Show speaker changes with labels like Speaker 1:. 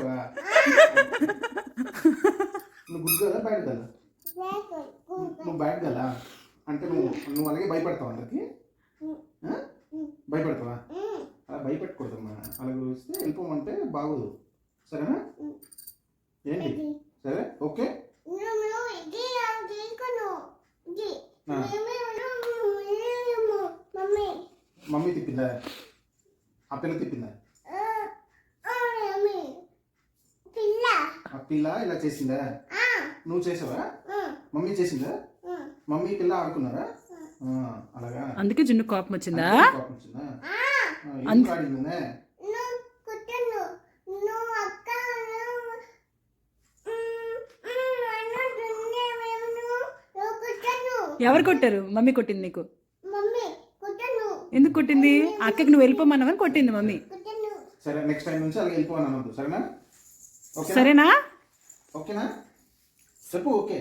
Speaker 1: చేసావా? నువ్వు good గర్లా bad గర్లా? నువ్వు బ్యాడ్ గర్లా అంటే నువ్వు అలాగే భయపడతావు అందరికి? భయపడతావా? అలా భయపెట్టకూడదమ్మా. అలా చూస్తే వెళ్ళిపోమంటే బాగోదు. సరేనా? ఏంటి? సరే ఓకే. మమ్మీ తిప్పిందా? ఆ పిల్ల తిప్పిందా? ఆ పిల్ల ఇలా చేసిందా? నువ్వు చేసావా? మమ్మీ చేసిందా? మమ్మీ పిల్ల ఆడుకున్నారా? అలాగా.
Speaker 2: అందుకే జున్ను కోపం వచ్చిందా?
Speaker 1: కోపం వచ్చిందా? ఎందుకు ఆడిందే?
Speaker 2: ఎవరు కొట్టారు? మమ్మీ కొట్టింది నీకు? ఎందుకు కొట్టింది? అక్కకి నువ్వు వెళ్ళిపోమన్నావని కొట్టింది మమ్మీ.
Speaker 1: సరే నెక్స్ట్ టైం నుంచి అలాగే వెళ్ళిపోమని అనొద్దు. సరేనా?
Speaker 2: సరేనా?
Speaker 1: ఓకేనా? చెప్పు ఓకే.